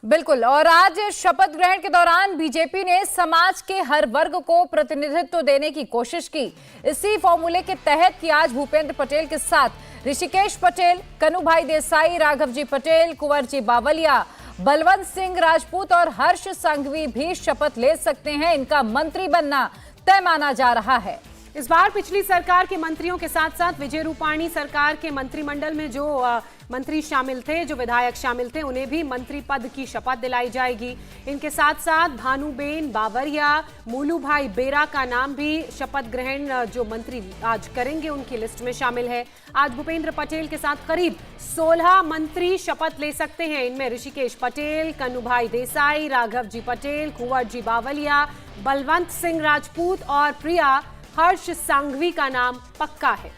बिल्कुल। और आज शपथ ग्रहण के दौरान बीजेपी ने समाज के हर वर्ग को प्रतिनिधित्व देने की कोशिश की। इसी फॉर्मूले के तहत कि आज भूपेंद्र पटेल के साथ ऋषिकेश पटेल, कन्हूभाई देसाई, राघव जी पटेल, कुंवर जी बावलिया, बलवंत सिंह राजपूत और हर्ष संघवी भी शपथ ले सकते हैं। इनका मंत्री बनना तय माना जा रहा है। इस बार पिछली सरकार के मंत्रियों के साथ साथ विजय रूपाणी सरकार के मंत्रिमंडल में जो मंत्री शामिल थे, जो विधायक शामिल थे, उन्हें भी मंत्री पद की शपथ दिलाई जाएगी। इनके साथ साथ भानुबेन बावरिया, मोलू भाई बेरा का नाम भी शपथ ग्रहण जो मंत्री आज करेंगे उनकी लिस्ट में शामिल है। आज भूपेंद्र पटेल के साथ करीब 16 मंत्री शपथ ले सकते हैं। इनमें ऋषिकेश पटेल, कन्हूभाई देसाई, राघव जी पटेल, कुंवर जी बावलिया, बलवंत सिंह राजपूत और प्रिया हर्ष संघवी का नाम पक्का है।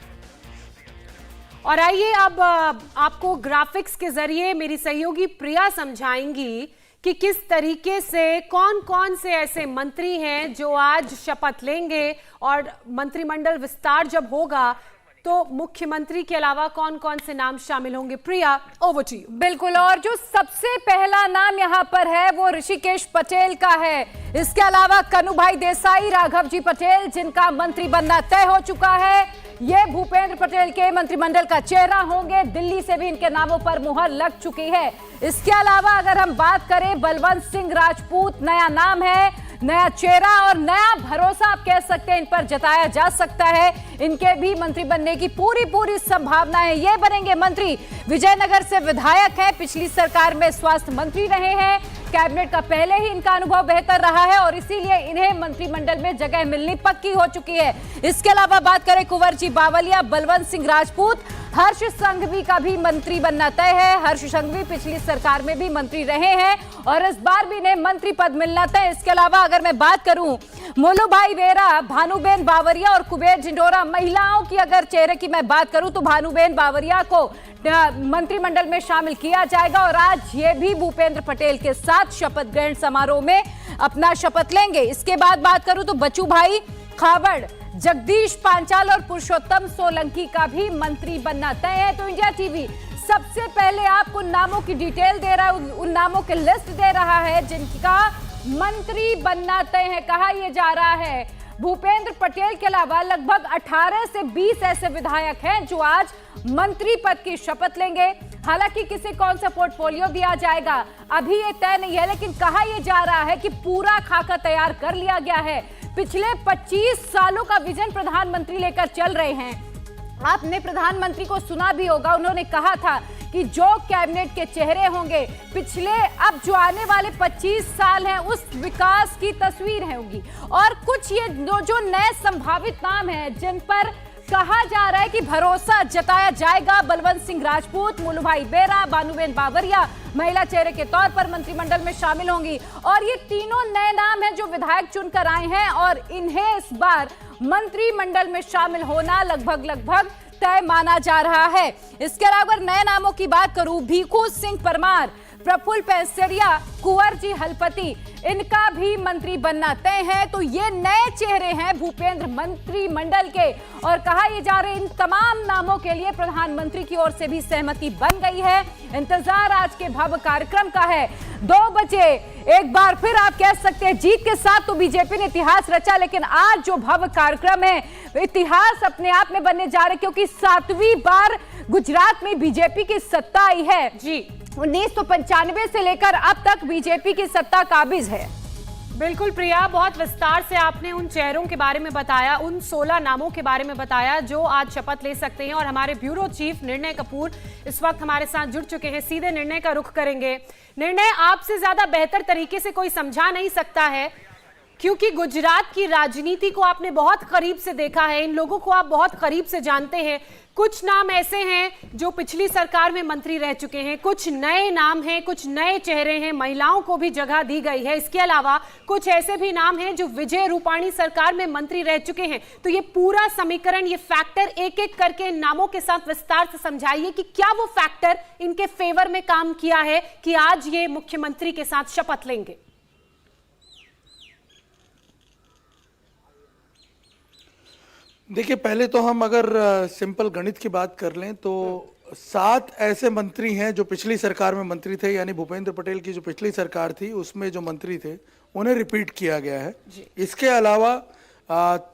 और आइए अब आपको ग्राफिक्स के जरिए मेरी सहयोगी प्रिया समझाएंगी कि किस तरीके से कौन कौन से ऐसे मंत्री हैं जो आज शपथ लेंगे और मंत्रिमंडल विस्तार जब होगा तो मुख्यमंत्री के अलावा कौन कौन से नाम शामिल होंगे। प्रिया, ओवर टू यू। बिल्कुल। और जो सबसे पहला नाम यहाँ पर है वो ऋषिकेश पटेल का है। इसके अलावा कन्हूभाई देसाई, राघव जी पटेल, जिनका मंत्री बनना तय हो चुका है, ये भूपेंद्र पटेल के मंत्रिमंडल का चेहरा होंगे। दिल्ली से भी इनके नामों पर मुहर लग चुकी है। इसके अलावा अगर हम बात करें, बलवंत सिंह राजपूत नया नाम है, नया चेहरा और नया भरोसा आप कह सकते हैं इन पर जताया जा सकता है। इनके भी मंत्री बनने की पूरी संभावना है। ये बनेंगे मंत्री। विजयनगर से विधायक हैं, पिछली सरकार में स्वास्थ्य मंत्री रहे हैं, कैबिनेट का पहले ही इनका अनुभव बेहतर रहा है और इसीलिए इन्हें मंत्रिमंडल में जगह मिलनी पक्की हो चुकी है। इसके अलावा बात करें कुंवर जी बावलिया, बलवंत सिंह राजपूत, हर्ष संघवी का भी मंत्री बनना तय है। हर्ष संघवी पिछली सरकार में भी मंत्री रहे हैं और इस बार भी इन्हें मंत्री पद मिलना तय। इसके अलावा अगर मैं बात करूं, मोलू भाई बेरा, भानुबेन बावरिया और कुबेर झिंडोरा, महिलाओं की अगर चेहरे की मैं बात करूं तो भानुबेन बावरिया को मंत्रिमंडल में शामिल किया जाएगा और आज ये भी भूपेंद्र पटेल के साथ शपथ ग्रहण समारोह में अपना शपथ लेंगे। इसके बाद बात करूं तो बच्चू भाई खाबड़, जगदीश पांचाल और पुरुषोत्तम सोलंकी का भी मंत्री बनना तय है। तो इंडिया टीवी सबसे पहले आपको नामों की डिटेल दे रहा है, उन नामों की लिस्ट दे रहा है जिनका मंत्री बनना तय है। कहा यह जा रहा है भूपेंद्र पटेल के अलावा लगभग 18 से 20 ऐसे विधायक हैं जो आज मंत्री पद की शपथ लेंगे। हालांकि किसे कौन सा पोर्टफोलियो दिया जाएगा अभी ये तय नहीं है, लेकिन कहा यह जा रहा है कि पूरा खाका तैयार कर लिया गया है। पिछले 25 सालों का विजन प्रधानमंत्री लेकर चल रहे हैं। आपने प्रधानमंत्री को सुना भी होगा, उन्होंने कहा था कि जो कैबिनेट के चेहरे होंगे पिछले अब जो आने वाले 25 साल हैं उस विकास की तस्वीर होगी। और कुछ ये जो नए संभावित नाम हैं जिन पर कहा जा रहा है कि भरोसा जताया जाएगा, बलवंत सिंह राजपूत, मोलू भाई बेरा, भानुबेन बावरिया महिला चेहरे के तौर पर मंत्रिमंडल में शामिल होंगी। और ये तीनों नए नाम हैं जो विधायक चुनकर आए हैं और इन्हें इस बार मंत्रिमंडल में शामिल होना लगभग तय माना जा रहा है। इसके अलावा नए नामों की बात करूं, भीखू सिंह परमार, प्रफुल्ल पैंसरिया, कुंवर जी हलपति, इनका भी मंत्री बनना तय है। तो ये नए चेहरे हैं भूपेंद्र मंत्रिमंडल के और कहा यह जा रहे इन तमाम नामों के लिए प्रधानमंत्री की ओर से भी सहमति बन गई है। इंतजार आज के भव्य कार्यक्रम का है। 2 बजे एक बार फिर आप कह सकते हैं जीत के साथ तो बीजेपी ने इतिहास रचा, लेकिन आज जो भव्य कार्यक्रम है इतिहास अपने आप में बनने जा रहे क्योंकि 7वीं बार गुजरात में बीजेपी की सत्ता आई है। जी, 1995 से लेकर अब तक बीजेपी की सत्ता काबिज है। बिल्कुल प्रिया, बहुत विस्तार से आपने उन चेहरों के बारे में बताया, उन 16 नामों के बारे में बताया जो आज शपथ ले सकते हैं। और हमारे ब्यूरो चीफ निर्णय कपूर इस वक्त हमारे साथ जुड़ चुके हैं, सीधे निर्णय का रुख करेंगे। निर्णय, आपसे ज्यादा बेहतर तरीके से कोई समझा नहीं सकता है क्योंकि गुजरात की राजनीति को आपने बहुत करीब से देखा है, इन लोगों को आप बहुत करीब से जानते हैं। कुछ नाम ऐसे हैं जो पिछली सरकार में मंत्री रह चुके हैं, कुछ नए नाम हैं, कुछ नए चेहरे हैं, महिलाओं को भी जगह दी गई है। इसके अलावा कुछ ऐसे भी नाम हैं जो विजय रूपाणी सरकार में मंत्री रह चुके हैं। तो ये पूरा समीकरण, ये फैक्टर एक एक करके इन नामों के साथ विस्तार से समझाइए कि क्या वो फैक्टर इनके फेवर में काम किया है कि आज ये मुख्यमंत्री के साथ शपथ लेंगे। देखिए, पहले तो हम अगर सिंपल गणित की बात कर लें तो 7 ऐसे मंत्री हैं जो पिछली सरकार में मंत्री थे, यानी भूपेंद्र पटेल की जो पिछली सरकार थी उसमें जो मंत्री थे उन्हें रिपीट किया गया है। इसके अलावा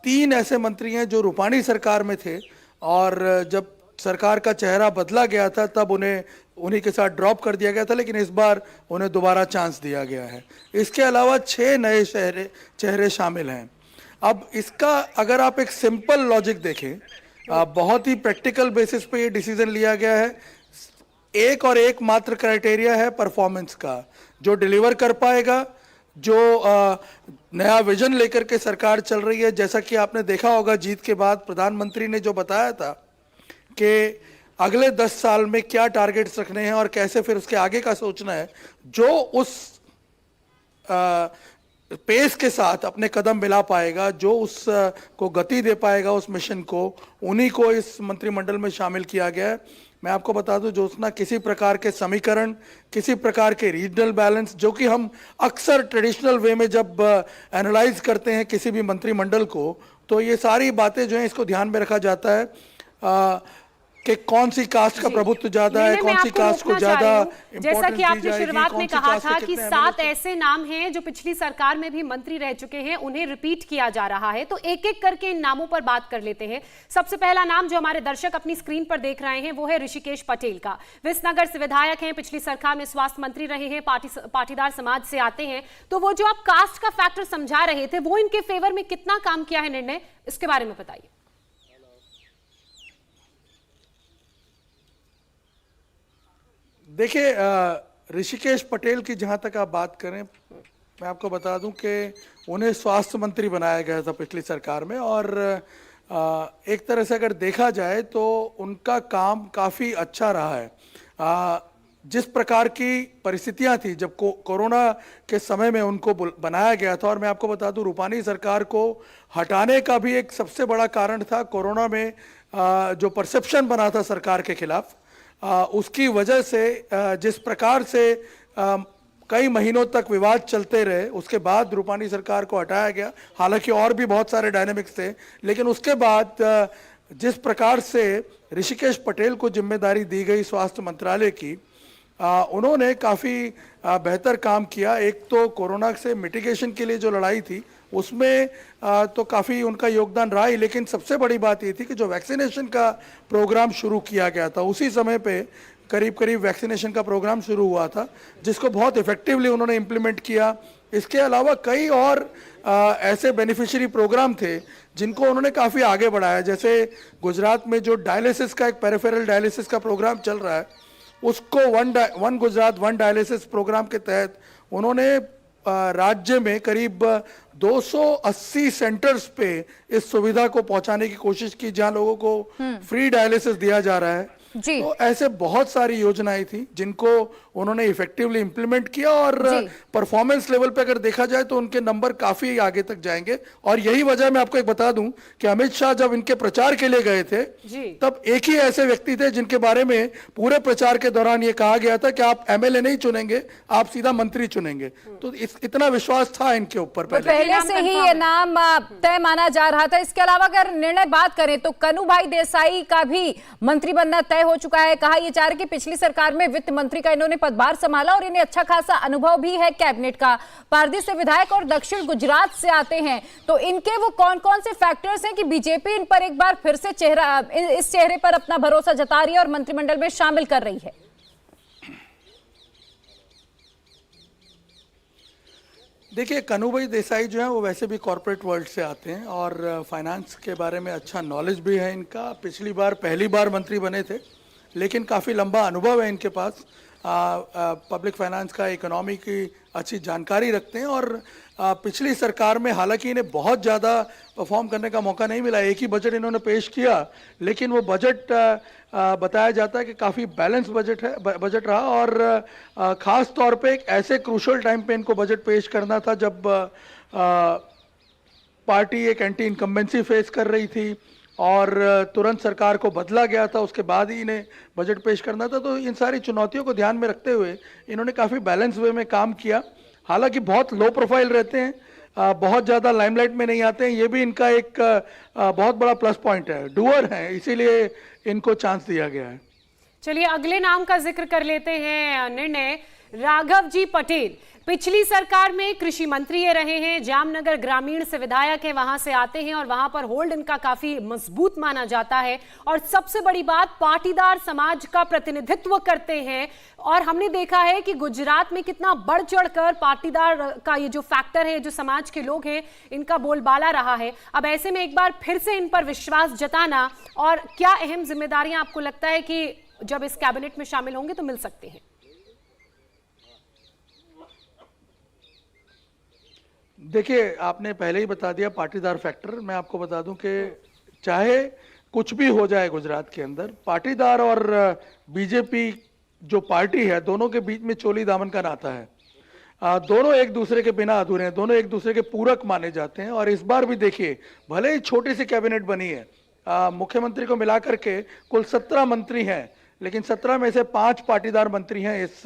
3 ऐसे मंत्री हैं जो रूपाणी सरकार में थे और जब सरकार का चेहरा बदला गया था तब उन्हें उन्हीं के साथ ड्रॉप कर दिया गया था, लेकिन इस बार उन्हें दोबारा चांस दिया गया है। इसके अलावा 6 नए चेहरे शामिल हैं। अब इसका अगर आप एक सिंपल लॉजिक देखें, बहुत ही प्रैक्टिकल बेसिस पे ये डिसीजन लिया गया है। एक और एक मात्र क्राइटेरिया है परफॉर्मेंस का, जो डिलीवर कर पाएगा, जो नया विजन लेकर के सरकार चल रही है। जैसा कि आपने देखा होगा जीत के बाद प्रधानमंत्री ने जो बताया था कि अगले 10 साल में क्या टारगेट्स रखने हैं और कैसे फिर उसके आगे का सोचना है, जो उस पेस के साथ अपने कदम मिला पाएगा, जो उस को गति दे पाएगा उस मिशन को, उन्हीं को इस मंत्रिमंडल में शामिल किया गया है। मैं आपको बता दूं ज्योत्सना, किसी प्रकार के समीकरण, किसी प्रकार के रीजनल बैलेंस, जो कि हम अक्सर ट्रेडिशनल वे में जब एनालाइज करते हैं किसी भी मंत्रिमंडल को, तो ये सारी बातें जो हैं इसको ध्यान में रखा जाता है कि कौन सी कास्ट का प्रभुत्व ज्यादा है, कौन सी कास्ट को ज्यादा इम्पोर्टेंस दी जाएगी। जैसा कि आपने शुरुआत में कहा था कि 7 ऐसे नाम हैं जो पिछली सरकार में भी मंत्री रह चुके हैं, उन्हें रिपीट किया जा रहा है। तो एक एक करके इन नामों पर बात कर लेते हैं। सबसे पहला नाम जो हमारे दर्शक अपनी स्क्रीन पर देख रहे हैं वो है ऋषिकेश पटेल का। विसनगर से विधायक हैं, पिछली सरकार में स्वास्थ्य मंत्री रहे हैं, पाटीदार समाज से आते हैं। तो वो जो आप कास्ट का फैक्टर समझा रहे थे, वो इनके फेवर में कितना काम किया है निर्णय, इसके बारे में बताइए। देखिए, ऋषिकेश पटेल की जहां तक आप बात करें, मैं आपको बता दूं कि उन्हें स्वास्थ्य मंत्री बनाया गया था पिछली सरकार में, और एक तरह से अगर देखा जाए तो उनका काम काफ़ी अच्छा रहा है। जिस प्रकार की परिस्थितियां थी जब कोरोना के समय में उनको बनाया गया था, और मैं आपको बता दूं रूपाणी सरकार को हटाने का भी एक सबसे बड़ा कारण था कोरोना में जो परसेप्शन बना था सरकार के खिलाफ, उसकी वजह से जिस प्रकार से कई महीनों तक विवाद चलते रहे, उसके बाद रूपाणी सरकार को हटाया गया। हालांकि और भी बहुत सारे डायनेमिक्स थे, लेकिन उसके बाद जिस प्रकार से ऋषिकेश पटेल को जिम्मेदारी दी गई स्वास्थ्य मंत्रालय की, उन्होंने काफ़ी बेहतर काम किया। एक तो कोरोना से मिटिगेशन के लिए जो लड़ाई थी उसमें तो काफ़ी उनका योगदान रहा ही, लेकिन सबसे बड़ी बात ये थी कि जो वैक्सीनेशन का प्रोग्राम शुरू किया गया था, उसी समय पे करीब करीब वैक्सीनेशन का प्रोग्राम शुरू हुआ था, जिसको बहुत इफेक्टिवली उन्होंने इम्प्लीमेंट किया। इसके अलावा कई और ऐसे बेनिफिशियरी प्रोग्राम थे जिनको उन्होंने काफ़ी आगे बढ़ाया। जैसे गुजरात में जो डायलिसिस का एक पेरिफेरल डायलिसिस का प्रोग्राम चल रहा है, उसको one Gujarat one dialysis programme के तहत उन्होंने राज्य में करीब 280 सेंटर्स पे इस सुविधा को पहुंचाने की कोशिश की, जहां लोगों को फ्री डायलिसिस दिया जा रहा है। तो ऐसे बहुत सारी योजनाएं थी जिनको उन्होंने इफेक्टिवली इंप्लीमेंट किया, और परफॉर्मेंस लेवल पे अगर देखा जाए तो उनके नंबर काफी आगे तक जाएंगे। और यही वजह मैं आपको एक बता दूं कि अमित शाह जब इनके प्रचार के लिए गए थे, तब एक ही ऐसे व्यक्ति थे जिनके बारे में पूरे प्रचार के दौरान ये कहा गया था कि आप एमएलए नहीं चुनेंगे, आप सीधा मंत्री चुनेंगे। तो इतना विश्वास था इनके ऊपर पहले से ही ये नाम तय माना जा रहा था। इसके अलावा अगर निर्णय बात करें तो कनुभाई देसाई का भी मंत्री बनना तय हो चुका है। कहा यह जा रहा है कि पिछली सरकार में वित्त मंत्री का इन्होंने पदभार संभाला और इन्हें अच्छा खासा अनुभव भी है कैबिनेट का। पारदी से विधायक और दक्षिण गुजरात से आते हैं, तो इनके वो कौन कौन से फैक्टर्स हैं कि बीजेपी इन पर एक बार फिर से इस चेहरे पर अपना भरोसा जता रही है और मंत्रिमंडल में शामिल कर रही है? देखिए, कनुभाई देसाई जो है वो वैसे भी कॉर्पोरेट वर्ल्ड से आते हैं और फाइनेंस के बारे में अच्छा नॉलेज भी है इनका। पिछली बार पहली बार मंत्री बने थे, लेकिन काफ़ी लंबा अनुभव है इनके पास। पब्लिक फाइनेंस का, इकोनॉमी की अच्छी जानकारी रखते हैं। और पिछली सरकार में हालांकि इन्हें बहुत ज़्यादा परफॉर्म करने का मौका नहीं मिला, एक ही बजट इन्होंने पेश किया, लेकिन वो बजट बताया जाता है कि काफ़ी बैलेंस बजट रहा। और ख़ास तौर पे एक ऐसे क्रूशल टाइम पे इनको बजट पेश करना था जब पार्टी एक एंटी इनकम्बेंसी फेस कर रही थी और तुरंत सरकार को बदला गया था, उसके बाद ही इन्हें बजट पेश करना था। तो इन सारी चुनौतियों को ध्यान में रखते हुए इन्होंने काफ़ी बैलेंस वे में काम किया। हालांकि बहुत लो प्रोफाइल रहते हैं, बहुत ज़्यादा लाइमलाइट में नहीं आते हैं, ये भी इनका एक बहुत बड़ा प्लस पॉइंट है। डूअर हैं, इसीलिए इनको चांस दिया गया है। चलिए अगले नाम का जिक्र कर लेते हैं। निर्णय राघव जी पटेल पिछली सरकार में कृषि मंत्री ये रहे हैं, जामनगर ग्रामीण से विधायक है, वहां से आते हैं और वहां पर होल्ड इनका काफी मजबूत माना जाता है और सबसे बड़ी बात पाटीदार समाज का प्रतिनिधित्व करते हैं। और हमने देखा है कि गुजरात में कितना बढ़ चढ़कर पाटीदार का ये जो फैक्टर है, जो समाज के लोग हैं, इनका बोलबाला रहा है। अब ऐसे में एक बार फिर से इन पर विश्वास जताना और क्या अहम जिम्मेदारियां आपको लगता है कि जब इस कैबिनेट में शामिल होंगे तो मिल सकते हैं? देखिए, आपने पहले ही बता दिया पाटीदार फैक्टर। मैं आपको बता दूं कि चाहे कुछ भी हो जाए गुजरात के अंदर, पाटीदार और बीजेपी जो पार्टी है, दोनों के बीच में चोली दामन का नाता है। दोनों एक दूसरे के बिना अधूरे हैं, दोनों एक दूसरे के पूरक माने जाते हैं। और इस बार भी देखिए, भले ही छोटी सी कैबिनेट बनी है, मुख्यमंत्री को मिलाकर के कुल 17 मंत्री हैं, लेकिन 17 में से 5 पाटीदार मंत्री हैं इस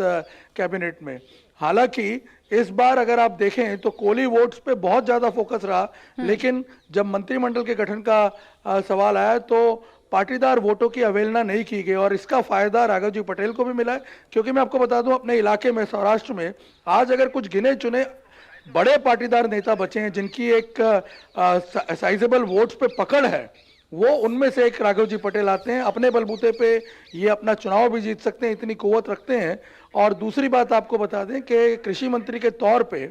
कैबिनेट में। हालांकि इस बार अगर आप देखें तो कोली वोट्स पे बहुत ज्यादा फोकस रहा, लेकिन जब मंत्रिमंडल के गठन का सवाल आया तो पाटीदार वोटों की अवहेलना नहीं की गई और इसका फायदा राघव जी पटेल को भी मिला है। क्योंकि मैं आपको बता दूं, अपने इलाके में सौराष्ट्र में आज अगर कुछ गिने चुने बड़े पाटीदार नेता बचे हैं जिनकी एक साइजेबल वोट्स पे पकड़ है, वो उनमें से एक राघव जी पटेल आते हैं। अपने बलबूते पे ये अपना चुनाव भी जीत सकते हैं, इतनी कुव्वत रखते हैं। और दूसरी बात आपको बता दें कि कृषि मंत्री के तौर पे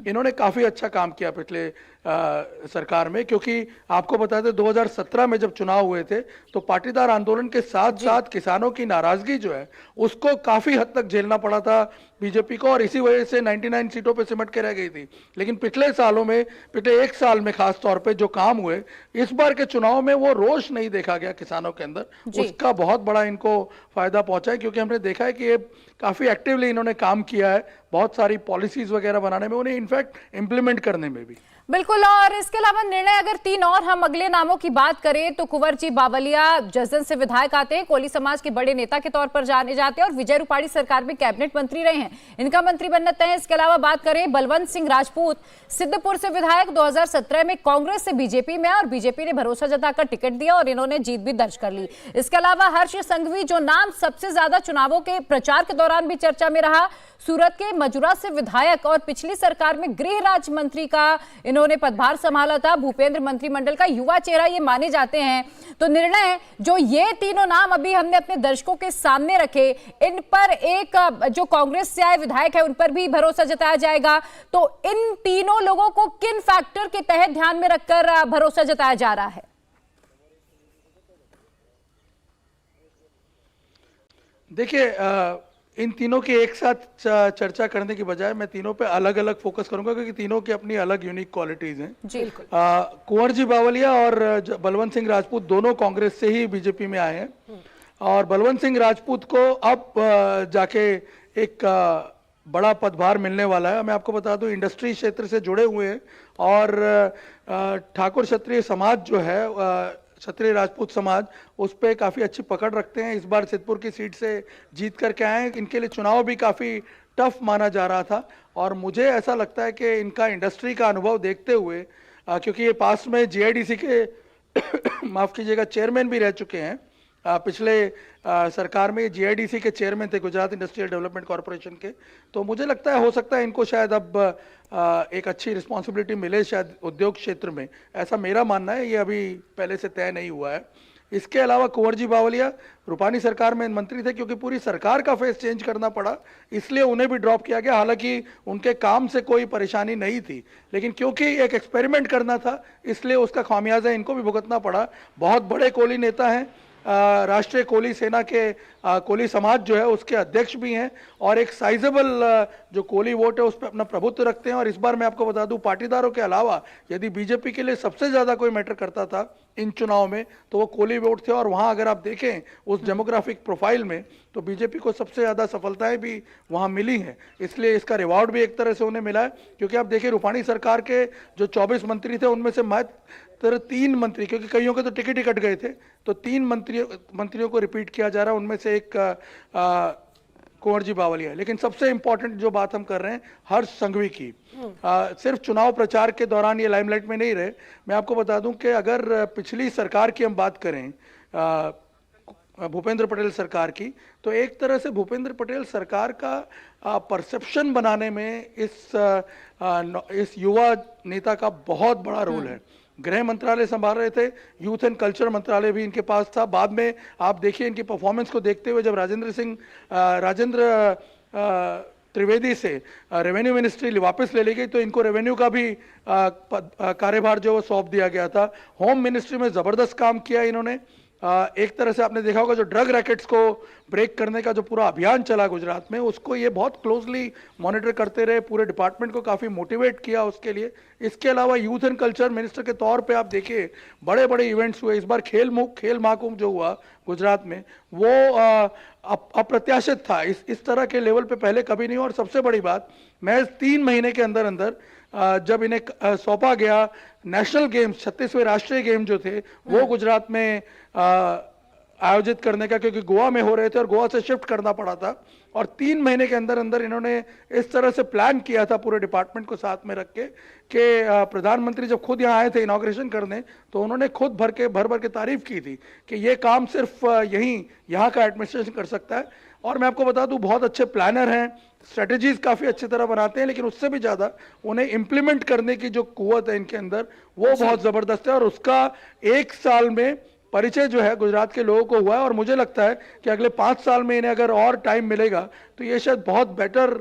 इन्होंने काफी अच्छा काम किया पिछले सरकार में। क्योंकि आपको बता दें 2017 में जब चुनाव हुए थे तो पाटीदार आंदोलन के साथ साथ किसानों की नाराजगी जो है उसको काफी हद तक झेलना पड़ा था बीजेपी को, और इसी वजह से 99 सीटों पे सिमट के रह गई थी। लेकिन पिछले सालों में, पिछले 1 साल में खास तौर पे जो काम हुए, इस बार के चुनाव में वो रोष नहीं देखा गया किसानों के अंदर, उसका बहुत बड़ा इनको फायदा पहुंचा है। क्योंकि हमने देखा है कि ये काफी एक्टिवली इन्होंने काम किया है, बहुत सारी पॉलिसीज वगैरह बनाने में, उन्हें इनफैक्ट इंप्लीमेंट करने में भी। बिल्कुल। और इसके अलावा निर्णय अगर 3 और हम अगले नामों की बात करें तो कुंवर जी बावलिया जसदन से विधायक आते हैं, कोली समाज के बड़े नेता के तौर पर जाने जाते हैं और विजय रूपाणी सरकार में कैबिनेट मंत्री रहे हैं, इनका मंत्री बनना तय है। इसके अलावा बात करें बलवंत सिंह राजपूत, सिद्धपुर से विधायक, 2017 में कांग्रेस से बीजेपी में और बीजेपी ने भरोसा जताकर टिकट दिया और इन्होंने जीत भी दर्ज कर ली। इसके अलावा हर्ष संघवी, जो नाम सबसे ज्यादा चुनावों के प्रचार के दौरान भी चर्चा में रहा, सूरत के मजुरा से विधायक और पिछली सरकार में गृह राज्य मंत्री का इन्होंने पदभार संभाला था, भूपेंद्र मंत्रिमंडल का युवा चेहरा ये माने जाते हैं। तो निर्णय जो ये तीनों नाम अभी हमने अपने दर्शकों के सामने रखे, इन पर एक जो कांग्रेस से आए विधायक है उन पर भी भरोसा जताया जाएगा। तो इन तीनों लोगों को किन फैक्टर के तहत ध्यान में रखकर भरोसा जताया जा रहा है? देखिए, इन तीनों की एक साथ चर्चा करने की बजाय मैं तीनों पे अलग अलग फोकस करूंगा, क्योंकि तीनों की अपनी अलग यूनिक क्वालिटीज हैं। जी बिल्कुल। कुंवर जी बावलिया और बलवंत सिंह राजपूत दोनों कांग्रेस से ही बीजेपी में आए हैं और बलवंत सिंह राजपूत को अब जाके एक बड़ा पदभार मिलने वाला है। मैं आपको बता दूं, इंडस्ट्री क्षेत्र से जुड़े हुए हैं और ठाकुर क्षत्रिय समाज जो है, क्षत्रिय राजपूत समाज, उस पर काफ़ी अच्छी पकड़ रखते हैं। इस बार सिद्धपुर की सीट से जीत करके आए हैं। इनके लिए चुनाव भी काफ़ी टफ माना जा रहा था और मुझे ऐसा लगता है कि इनका इंडस्ट्री का अनुभव देखते हुए, क्योंकि ये पास में जीआईडीसी के माफ़ कीजिएगा चेयरमैन भी रह चुके हैं, पिछले सरकार में जीआईडीसी के चेयरमैन थे, गुजरात इंडस्ट्रियल डेवलपमेंट कॉरपोरेशन के। तो मुझे लगता है, हो सकता है इनको शायद अब एक अच्छी रिस्पॉन्सिबिलिटी मिले शायद उद्योग क्षेत्र में, ऐसा मेरा मानना है। ये अभी पहले से तय नहीं हुआ है। इसके अलावा कुंवर जी बावलिया रूपाणी सरकार में मंत्री थे, क्योंकि पूरी सरकार का फेस चेंज करना पड़ा, इसलिए उन्हें भी ड्रॉप किया गया। हालांकि उनके काम से कोई परेशानी नहीं थी, लेकिन क्योंकि एक एक्सपेरिमेंट करना था, इसलिए उसका खामियाजा इनको भी भुगतना पड़ा। बहुत बड़े कोली नेता हैं, राष्ट्रीय कोली सेना के कोली समाज जो है उसके अध्यक्ष भी हैं और एक साइजेबल जो कोली वोट है उस पर अपना प्रभुत्व रखते हैं। और इस बार मैं आपको बता दूं, पाटीदारों के अलावा यदि बीजेपी के लिए सबसे ज्यादा कोई मैटर करता था इन चुनाव में तो वो कोली वोट थे। और वहां अगर आप देखें उस डेमोग्राफिक प्रोफाइल में तो बीजेपी को सबसे ज्यादा सफलताएं भी वहां मिली हैं, इसलिए इसका रिवॉर्ड भी एक तरह से उन्हें मिला है। क्योंकि आप देखिए, रूपाणी सरकार के जो 24 मंत्री थे उनमें से मात्र 3 मंत्री, क्योंकि कईयों के तो टिकट ही कट गए थे, तो 3 मंत्रियों को रिपीट किया जा रहा है, उनमें से एक कुंवर जी बावलिया है। लेकिन सबसे इंपॉर्टेंट जो बात हम कर रहे हैं हर्ष संघवी की, सिर्फ चुनाव प्रचार के दौरान ये लाइमलाइट में नहीं रहे। मैं आपको बता दूं कि अगर पिछली सरकार की हम बात करें, भूपेंद्र पटेल सरकार की, तो एक तरह से भूपेंद्र पटेल सरकार का परसेप्शन बनाने में इस युवा नेता का बहुत बड़ा रोल है। गृह मंत्रालय संभाल रहे थे, यूथ एंड कल्चर मंत्रालय भी इनके पास था। बाद में आप देखिए इनकी परफॉर्मेंस को देखते हुए जब राजेंद्र त्रिवेदी से रेवेन्यू मिनिस्ट्री वापस ले ली गई तो इनको रेवेन्यू का भी कार्यभार जो सौंप दिया गया था। होम मिनिस्ट्री में जबरदस्त काम किया इन्होंने। एक तरह से आपने देखा होगा जो ड्रग रैकेट्स को ब्रेक करने का जो पूरा अभियान चला गुजरात में, उसको ये बहुत क्लोजली मॉनिटर करते रहे, पूरे डिपार्टमेंट को काफ़ी मोटिवेट किया उसके लिए। इसके अलावा यूथ एंड कल्चर मिनिस्टर के तौर पे आप देखिए बड़े बड़े इवेंट्स हुए। इस बार खेल महाकुंभ जो हुआ गुजरात में वो अप्रत्याशित था, इस तरह के लेवल पे पहले कभी नहीं। और सबसे बड़ी बात, महज 3 महीने के अंदर अंदर जब इन्हें सौंपा गया नेशनल गेम्स, 36वें राष्ट्रीय गेम जो थे वो गुजरात में आयोजित करने का, क्योंकि गोवा में हो रहे थे और गोवा से शिफ्ट करना पड़ा था। और 3 महीने के अंदर अंदर इन्होंने इस तरह से प्लान किया था पूरे डिपार्टमेंट को साथ में रख के कि प्रधानमंत्री जब खुद यहाँ आए थे इनॉग्रेशन करने तो उन्होंने खुद भर के तारीफ की थी कि ये काम सिर्फ यहाँ का एडमिनिस्ट्रेशन कर सकता है। और मैं आपको बता दूं बहुत अच्छे प्लानर हैं, स्ट्रेटजीज काफ़ी अच्छी तरह बनाते हैं, लेकिन उससे भी ज़्यादा उन्हें इम्प्लीमेंट करने की जो कुव्वत है इनके अंदर वो बहुत ज़बरदस्त है। और उसका 1 साल में परिचय जो है गुजरात के लोगों को हुआ है। और मुझे लगता है कि अगले 5 साल में इन्हें अगर और टाइम मिलेगा तो ये शायद बहुत बेटर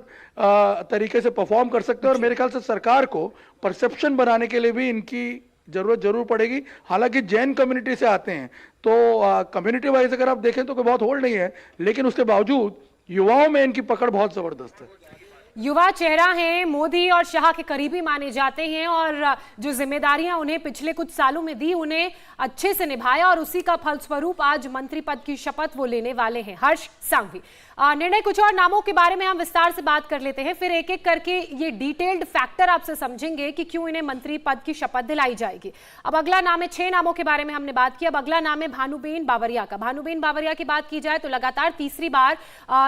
तरीके से परफॉर्म कर सकते हैं। और मेरे ख्याल से सरकार को परसेप्शन बनाने के लिए भी इनकी जरूरत जरूर पड़ेगी। हालांकि जैन कम्युनिटी से आते हैं तो कम्युनिटी वाइज अगर आप देखें तो कोई बहुत होल्ड नहीं है, लेकिन उसके बावजूद युवाओं में इनकी पकड़ बहुत जबरदस्त है। युवा चेहरा हैं, मोदी और शाह के करीबी माने जाते हैं और जो जिम्मेदारियां उन्हें पिछले कुछ सालों में दी उन्हें अच्छे से निभाया और उसी का फलस्वरूप आज मंत्री पद की शपथ वो लेने वाले हैं। हर्ष सांघवी, निर्णय कुछ और नामों के बारे में हम विस्तार से बात कर लेते हैं, फिर एक एक करके ये डिटेल्ड फैक्टर आपसे समझेंगे कि क्यों इन्हें मंत्री पद की शपथ दिलाई जाएगी। अब अगला नाम है, 6 नामों के बारे में हमने बात की, अब अगला नाम है भानुबेन बावरिया का। भानुबेन बावरिया की बात की जाए तो लगातार तीसरी बार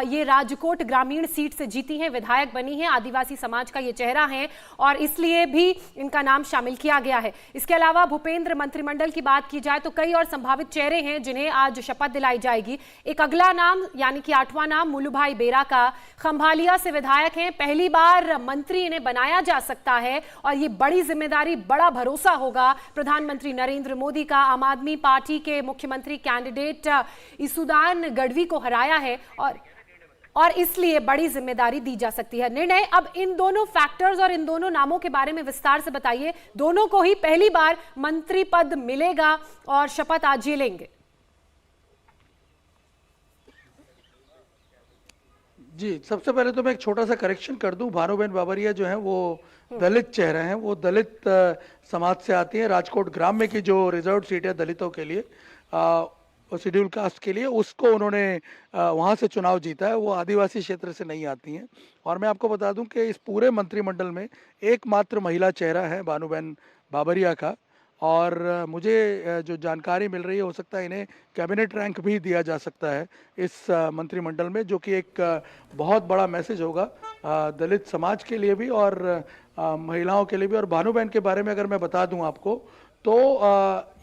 ये राजकोट ग्रामीण सीट से जीती हैं, विधायक बनी है, आदिवासी समाज का ये चेहरा है और इसलिए भी इनका नाम शामिल किया गया है। इसके अलावा भूपेंद्र मंत्रिमंडल की बात की जाए तो कई और संभावित चेहरे हैं जिन्हें आज शपथ दिलाई जाएगी। एक अगला नाम यानी कि 8वां नाम मुलुभाई बेरा का, खंभालिया से विधायक हैं, पहली बार मंत्री इन्हें बनाया जा सकता है और ये बड़ी जिम्मेदारी, बड़ा भरोसा होगा प्रधानमंत्री नरेंद्र मोदी का। आम आदमी पार्टी के मुख्यमंत्री कैंडिडेट इसुदान गढ़वी को हराया है और इसलिए बड़ी जिम्मेदारी दी जा सकती है। निर्णय, अब इन दोनों फैक्टर्स और इन दोनों नामों के बारे में विस्तार से बताइए। दोनों को ही पहली बार मंत्री पद मिलेगा और शपथ आज ये लेंगे। जी, सबसे पहले तो मैं एक छोटा सा करेक्शन कर दूं। भानुबेन बावरिया जो है वो दलित चेहरा है, वो दलित समाज से आती है। राजकोट ग्राम्य की जो रिजर्व सीट है दलितों के लिए, शेड्यूल कास्ट के लिए, उसको उन्होंने वहाँ से चुनाव जीता है। वो आदिवासी क्षेत्र से नहीं आती हैं। और मैं आपको बता दूं कि इस पूरे मंत्रिमंडल में एकमात्र महिला चेहरा है भानुबेन बावरिया का। और मुझे जो जानकारी मिल रही है हो सकता है इन्हें कैबिनेट रैंक भी दिया जा सकता है इस मंत्रिमंडल में, जो कि एक बहुत बड़ा मैसेज होगा दलित समाज के लिए भी और महिलाओं के लिए भी। और भानुबेन के बारे में अगर मैं बता दूं आपको तो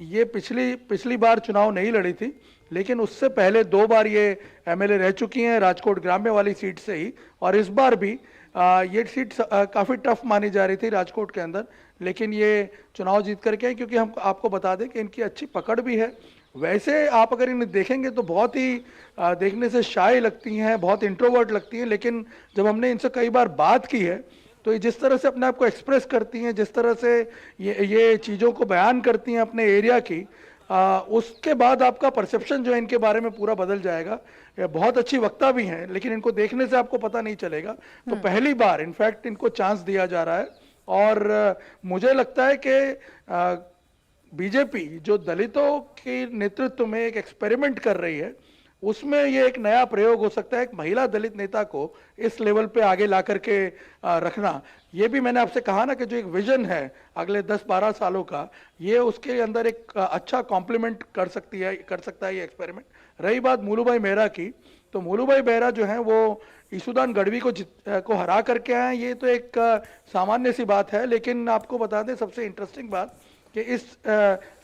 ये पिछली बार चुनाव नहीं लड़ी थी, लेकिन उससे पहले 2 बार ये एमएलए रह चुकी हैं राजकोट ग्राम्य वाली सीट से ही। और इस बार भी ये सीट काफ़ी टफ मानी जा रही थी राजकोट के अंदर, लेकिन ये चुनाव जीत करके, क्योंकि हम आपको बता दें कि इनकी अच्छी पकड़ भी है। वैसे आप अगर इन्हें देखेंगे तो बहुत ही देखने से शाय लगती हैं, बहुत इंट्रोवर्ट लगती हैं, लेकिन जब हमने इनसे कई बार बात की है तो ये जिस तरह से अपने आप को एक्सप्रेस करती हैं, जिस तरह से ये चीज़ों को बयान करती हैं अपने एरिया की, उसके बाद आपका परसेप्शन जो है इनके बारे में पूरा बदल जाएगा। ये बहुत अच्छी वक्ता भी हैं, लेकिन इनको देखने से आपको पता नहीं चलेगा। तो पहली बार इनफैक्ट इनको चांस दिया जा रहा है। और मुझे लगता है कि बीजेपी जो दलितों के नेतृत्व में एक एक्सपेरिमेंट कर रही है, उसमें ये एक नया प्रयोग हो सकता है। एक महिला दलित नेता को इस लेवल पे आगे ला करके रखना, ये भी मैंने आपसे कहा ना कि जो एक विजन है अगले 10-12 सालों का, ये उसके अंदर एक अच्छा कॉम्प्लीमेंट कर सकता है ये एक्सपेरिमेंट। रही बात मुलुभाई बेरा की, तो मुलुभाई बेरा जो है वो इसुदान गढ़वी को हरा करके आए। ये तो एक सामान्य सी बात है, लेकिन आपको बता दें सबसे इंटरेस्टिंग बात कि इस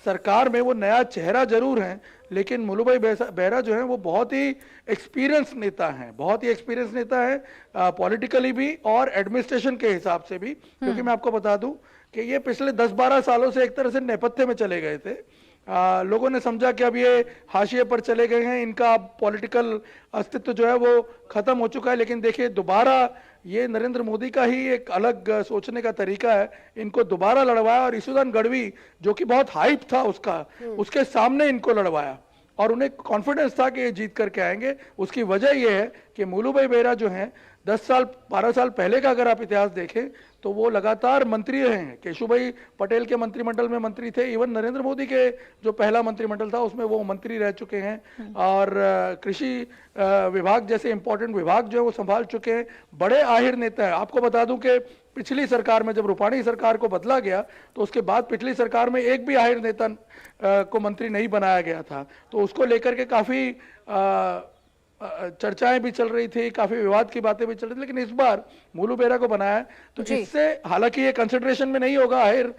सरकार में वो नया चेहरा जरूर है, लेकिन मुलू भाई बेहरा जो है वो बहुत ही एक्सपीरियंस नेता हैं, बहुत ही एक्सपीरियंस नेता है पॉलिटिकली भी और एडमिनिस्ट्रेशन के हिसाब से भी। क्योंकि मैं आपको बता दूं कि ये पिछले 10-12 सालों से एक तरह से नेपथ्य में चले गए थे। लोगों ने समझा कि अब ये हाशिए पर चले गए हैं, इनका पॉलिटिकल अस्तित्व जो है वो खत्म हो चुका है। लेकिन देखिए दोबारा ये नरेंद्र मोदी का ही एक अलग सोचने का तरीका है, इनको दोबारा लड़वाया और ईशुदान गढ़वी जो कि बहुत हाइप था उसका, उसके सामने इनको लड़वाया और उन्हें कॉन्फिडेंस था कि ये जीत करके आएंगे। उसकी वजह यह है कि मुलू भाई बेहरा जो हैं 10 साल 12 साल पहले का अगर आप इतिहास देखें तो वो लगातार मंत्री रहे हैं। केशुभाई पटेल के मंत्रिमंडल में मंत्री थे, इवन नरेंद्र मोदी के जो पहला मंत्रिमंडल था उसमें वो मंत्री रह चुके हैं और कृषि विभाग जैसे इंपॉर्टेंट विभाग जो है वो संभाल चुके हैं। बड़े आहिर नेता है। आपको बता दूं कि पिछली सरकार में जब रूपाणी सरकार को बदला गया तो उसके बाद पिछली सरकार में एक भी आहिर नेता को मंत्री नहीं बनाया गया था, तो उसको लेकर के काफी चर्चाएं भी चल रही थी, काफी विवाद की बातें भी चल रही थी। लेकिन इस बार मुलू बेहरा को बनाया है तो इससे हालांकि ये कंसिडरेशन में नहीं होगा आहिर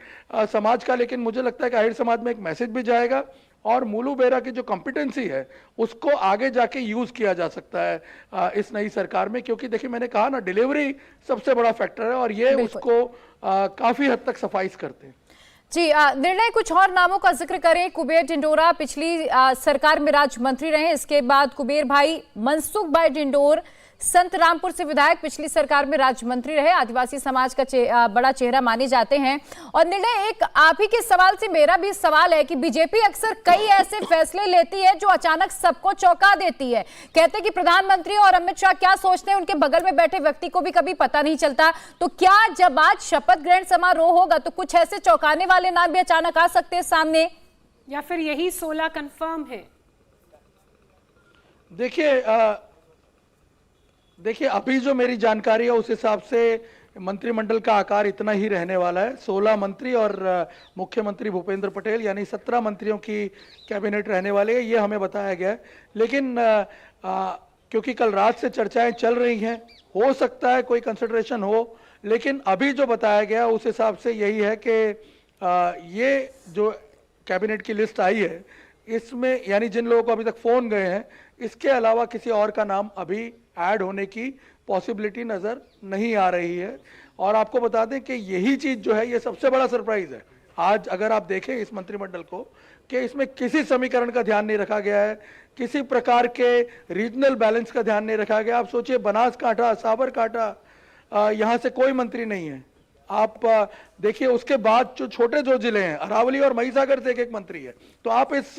समाज का, लेकिन मुझे लगता है कि आहिर समाज में एक मैसेज भी जाएगा और मुलू बेहरा की जो कॉम्पिटेंसी है उसको आगे जाके यूज किया जा सकता है इस नई सरकार में। क्योंकि देखिए मैंने कहा ना, डिलीवरी सबसे बड़ा फैक्टर है और ये उसको काफी हद तक सफाइज करते हैं। जी, निर्णय कुछ और नामों का जिक्र करें। कुबेर डिंडोरा पिछली सरकार में राज्य मंत्री रहे, इसके बाद कुबेर भाई मनसुख भाई डिंडोर संत रामपुर से विधायक पिछली सरकार में राज्य मंत्री रहे, आदिवासी समाज का बड़ा चेहरा माने जाते हैं। और निर्णय एक आप ही के सवाल से मेरा भी सवाल है कि बीजेपी अक्सर कई ऐसे फैसले लेती है जो अचानक सबको चौंका देती है। कहते हैं कि प्रधानमंत्री और अमित शाह क्या सोचते हैं उनके बगल में बैठे व्यक्ति को भी कभी पता नहीं चलता। तो क्या जब आज शपथ ग्रहण समारोह होगा तो कुछ ऐसे चौंकाने वाले नाम भी अचानक आ सकते हैं सामने, या फिर यही 16 कंफर्म है? देखिए अभी जो मेरी जानकारी है उस हिसाब से मंत्रिमंडल का आकार इतना ही रहने वाला है। 16 मंत्री और मुख्यमंत्री भूपेंद्र पटेल यानी 17 मंत्रियों की कैबिनेट रहने वाली है, ये हमें बताया गया है। लेकिन क्योंकि कल रात से चर्चाएं चल रही हैं, हो सकता है कोई कंसिडरेशन हो, लेकिन अभी जो बताया गया उस हिसाब से यही है कि ये जो कैबिनेट की लिस्ट आई है इसमें यानी जिन लोगों को अभी तक फोन गए हैं, इसके अलावा किसी और का नाम अभी ऐड होने की पॉसिबिलिटी नजर नहीं आ रही है। और आपको बता दें कि यही चीज जो है ये सबसे बड़ा सरप्राइज है आज अगर आप देखें इस मंत्रिमंडल को, कि इसमें किसी समीकरण का ध्यान नहीं रखा गया है, किसी प्रकार के रीजनल बैलेंस का ध्यान नहीं रखा गया। आप सोचिए बनासकांठा, साबरकांठा, यहाँ से कोई मंत्री नहीं है। आप देखिए उसके बाद जो छोटे जो जिले हैं, अरावली और महिसागर से एक मंत्री है, तो आप इस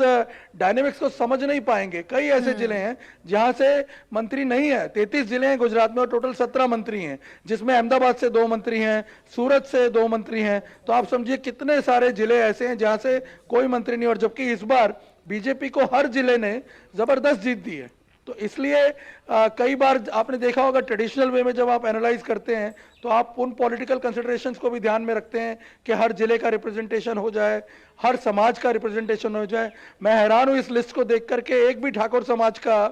डायनेमिक्स को समझ नहीं पाएंगे। कई ऐसे जिले हैं जहां से मंत्री नहीं है। 33 जिले हैं गुजरात में और टोटल 17 मंत्री हैं, जिसमें अहमदाबाद से 2 मंत्री हैं, सूरत से 2 मंत्री हैं। तो आप समझिए कितने सारे जिले ऐसे हैं जहां से कोई मंत्री नहीं। और जबकि इस बार बीजेपी को हर जिले ने जबरदस्त जीत दी है। तो इसलिए कई बार आपने देखा होगा ट्रेडिशनल वे में जब आप एनालाइज करते हैं तो आप उन पॉलिटिकल कंसिडरेशंस को भी ध्यान में रखते हैं कि हर जिले का रिप्रेजेंटेशन हो जाए, हर समाज का रिप्रेजेंटेशन हो जाए। मैं हैरान हूं इस लिस्ट को देख करके, एक भी ठाकुर समाज का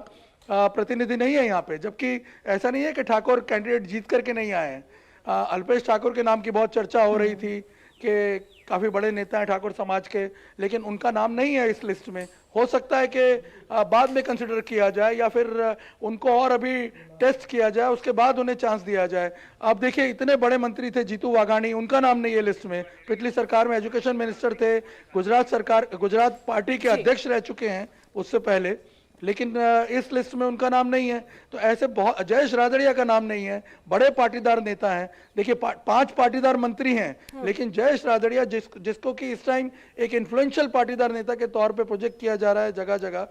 प्रतिनिधि नहीं है यहाँ पे, जबकि ऐसा नहीं है कि ठाकुर कैंडिडेट जीत करके नहीं आए हैं। अल्पेश ठाकुर के नाम की बहुत चर्चा हो रही थी कि काफी बड़े नेता हैं ठाकुर समाज के, लेकिन उनका नाम नहीं है इस लिस्ट में। हो सकता है कि बाद में कंसिडर किया जाए या फिर उनको और अभी टेस्ट किया जाए, उसके बाद उन्हें चांस दिया जाए। अब देखिए इतने बड़े मंत्री थे जीतू वाघानी, उनका नाम नहीं है लिस्ट में। पिछली सरकार में एजुकेशन मिनिस्टर थे, गुजरात पार्टी के अध्यक्ष रह चुके हैं उससे पहले, लेकिन इस लिस्ट में उनका नाम नहीं है। तो ऐसे बहुत, जयेश रादड़िया का नाम नहीं है, बड़े पाटीदार नेता हैं। देखिए 5 पाटीदार मंत्री हैं, लेकिन जयेश रादड़िया जिसको कि इस टाइम एक इन्फ्लुएंशियल पाटीदार नेता के तौर पे प्रोजेक्ट किया जा रहा है जगह जगह,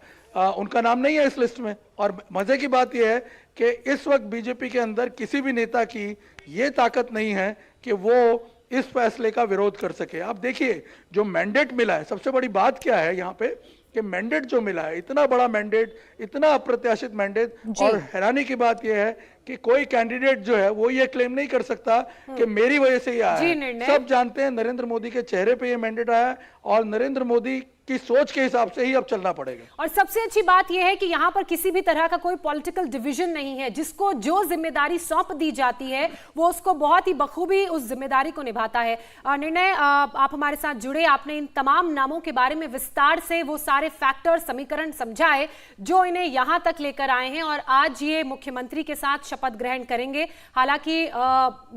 उनका नाम नहीं है इस लिस्ट में। और मजे की बात यह है कि इस वक्त बीजेपी के अंदर किसी भी नेता की ये ताकत नहीं है कि वो इस फैसले का विरोध कर सके। आप देखिए जो मैंडेट मिला है, सबसे बड़ी बात क्या है यहाँ पे कि मैंडेट जो मिला है, इतना बड़ा मैंडेट, इतना अप्रत्याशित मैंडेट। और हैरानी की बात यह है कि कोई कैंडिडेट जो है वो ये क्लेम नहीं कर सकता कि मेरी वजह से ये आया है। सब जानते हैं नरेंद्र मोदी के चेहरे पे ये मैंडेट आया और नरेंद्र मोदी की सोच के हिसाब से ही अब चलना पड़ेगा। और सबसे अच्छी बात यह है कि यहां पर किसी भी तरह का कोई पॉलिटिकल डिवीजन नहीं है। जिसको जो जिम्मेदारी सौंप दी जाती है वो उसको बहुत ही बखूबी उस जिम्मेदारी को निभाता है। निर्णय, आप हमारे साथ जुड़े, आपने इन तमाम नामों के बारे में विस्तार से वो सारे फैक्टर समीकरण समझाए जो इन्हें यहां तक लेकर आए हैं और आज ये मुख्यमंत्री के साथ शपथ ग्रहण करेंगे। हालांकि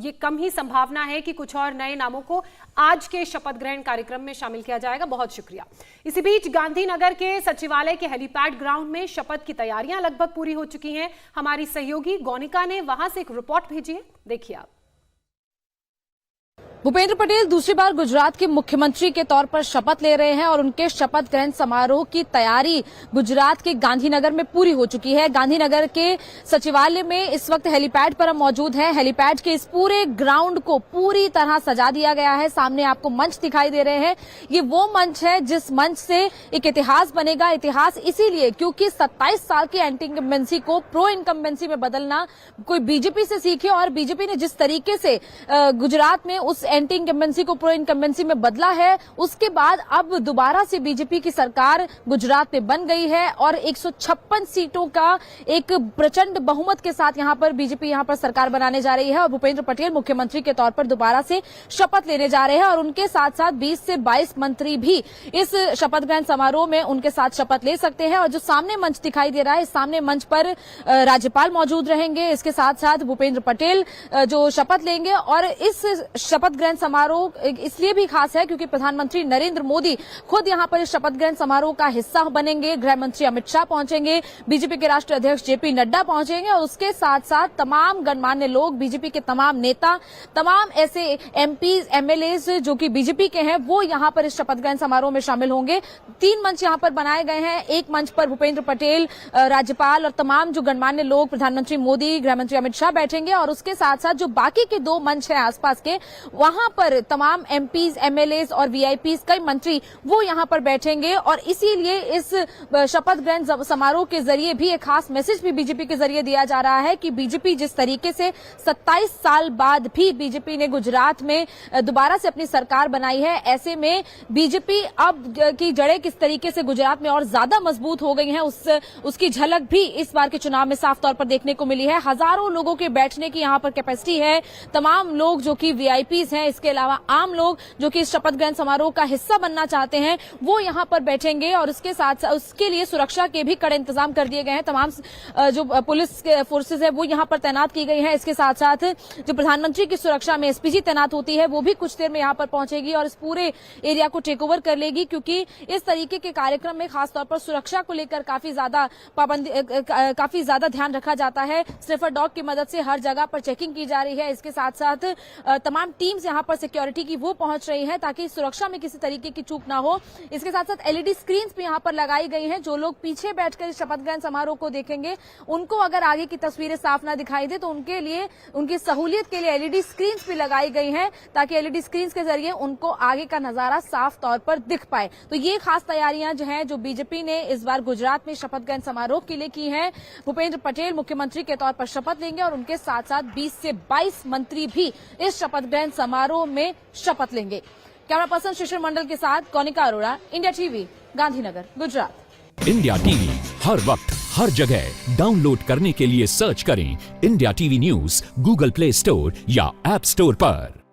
ये कम ही संभावना है कि कुछ और नए नामों को आज के शपथ ग्रहण कार्यक्रम में शामिल किया जाएगा। बहुत शुक्रिया। इसी बीच गांधीनगर के सचिवालय के हेलीपैड ग्राउंड में शपथ की तैयारियां लगभग पूरी हो चुकी हैं। हमारी सहयोगी गौनिका ने वहां से एक रिपोर्ट भेजी है, देखिए आप। भूपेंद्र पटेल दूसरी बार गुजरात के मुख्यमंत्री के तौर पर शपथ ले रहे हैं और उनके शपथ ग्रहण समारोह की तैयारी गुजरात के गांधीनगर में पूरी हो चुकी है। गांधीनगर के सचिवालय में इस वक्त हेलीपैड पर हम मौजूद हैं। हेलीपैड के इस पूरे ग्राउंड को पूरी तरह सजा दिया गया है। सामने आपको मंच दिखाई दे रहे हैं। ये वो मंच है जिस मंच से एक इतिहास बनेगा। इतिहास इसीलिए क्योंकि 27 साल की एंटी इनकम्बेंसी को प्रो इनकम्बेंसी में बदलना कोई बीजेपी से सीखे और बीजेपी ने जिस तरीके से गुजरात में उस एंटी इनकम्बेंसी को प्रो इनकम्बेंसी में बदला है, उसके बाद अब दोबारा से बीजेपी की सरकार गुजरात में बन गई है और 156 सीटों का एक प्रचंड बहुमत के साथ यहां पर बीजेपी यहां पर सरकार बनाने जा रही है और भूपेंद्र पटेल मुख्यमंत्री के तौर पर दोबारा से शपथ लेने जा रहे हैं और उनके साथ साथ 20 से 22 मंत्री भी इस शपथ ग्रहण समारोह में उनके साथ शपथ ले सकते हैं। और जो सामने मंच दिखाई दे रहा है, इस सामने मंच पर राज्यपाल मौजूद रहेंगे। इसके साथ साथ भूपेंद्र पटेल जो शपथ लेंगे और इस शपथ ग्रहण समारोह इसलिए भी खास है क्योंकि प्रधानमंत्री नरेंद्र मोदी खुद यहां पर इस शपथ ग्रहण समारोह का हिस्सा बनेंगे। गृह मंत्री अमित शाह पहुंचेंगे, बीजेपी के राष्ट्रीय अध्यक्ष जेपी नड्डा पहुंचेंगे और उसके साथ साथ तमाम गणमान्य लोग, बीजेपी के तमाम नेता, तमाम ऐसे एमपीज, एमएलएज जो कि बीजेपी के हैं, वो यहां पर इस शपथ ग्रहण समारोह में शामिल होंगे। 3 मंच यहां पर बनाए गए हैं। एक मंच पर भूपेंद्र पटेल, राज्यपाल और तमाम जो गणमान्य लोग, प्रधानमंत्री मोदी, गृह मंत्री अमित शाह बैठेंगे और उसके साथ साथ जो बाकी के 2 मंच हैं आसपास के, वहां पर तमाम एमपीज, एमएलएज और वीआईपीज, कई मंत्री वो यहां पर बैठेंगे और इसीलिए इस शपथ ग्रहण समारोह के जरिए भी एक खास मैसेज भी बीजेपी के जरिए दिया जा रहा है कि बीजेपी जिस तरीके से 27 साल बाद भी बीजेपी ने गुजरात में दोबारा से अपनी सरकार बनाई है, ऐसे में बीजेपी अब की जड़ें किस तरीके से गुजरात में और ज्यादा मजबूत हो गई हैं, उसकी झलक भी इस बार के चुनाव में साफ तौर पर देखने को मिली है। हजारों लोगों के बैठने की यहां पर कैपेसिटी है। तमाम लोग जो कि वीआईपीज हैं, इसके अलावा आम लोग जो कि इस शपथ ग्रहण समारोह का हिस्सा बनना चाहते हैं, वो यहां पर बैठेंगे और उसके साथ उसके लिए सुरक्षा के भी कड़े इंतजाम कर दिए गए हैं। तमाम जो पुलिस फोर्सेज है वो यहां पर तैनात की गई है। इसके साथ साथ जो प्रधानमंत्री की सुरक्षा में एसपीजी तैनात होती है वो भी कुछ देर में यहां पर पहुंचेगी और इस पूरे एरिया को टेक ओवर कर लेगी क्योंकि इस तरीके के कार्यक्रम में खासतौर पर सुरक्षा को लेकर काफी ज्यादा ध्यान रखा जाता है। स्निफर डॉग की मदद से हर जगह पर चेकिंग की जा रही है। इसके साथ साथ तमाम टीम्स यहां पर सिक्योरिटी की वो पहुंच रही है ताकि सुरक्षा में किसी तरीके की चूक ना हो। इसके साथ साथ एलईडी स्क्रीन्स भी यहां पर लगाई गई हैं। जो लोग पीछे बैठकर इस शपथ ग्रहण समारोह को देखेंगे, उनको अगर आगे की तस्वीरें साफ ना दिखाई दे तो उनके लिए, उनकी सहूलियत के लिए एलईडी स्क्रीन्स भी लगाई गई हैं ताकि एलईडी स्क्रीन्स के जरिए उनको आगे का नजारा साफ तौर पर दिख पाए। तो ये खास तैयारियां जो हैं जो बीजेपी ने इस बार गुजरात में शपथ ग्रहण समारोह के लिए की हैं। भूपेंद्र पटेल मुख्यमंत्री के तौर पर शपथ लेंगे और उनके साथ साथ 20 से 22 मंत्री भी इस शपथ ग्रहण समारोह में शपथ लेंगे। कैमरा पर्सन शिशिर मंडल के साथ Gaunika Arora, India TV, Gandhinagar, Gujarat. India TV हर वक्त हर जगह डाउनलोड करने के लिए सर्च करें India TV news Google Play Store या ऐप स्टोर पर।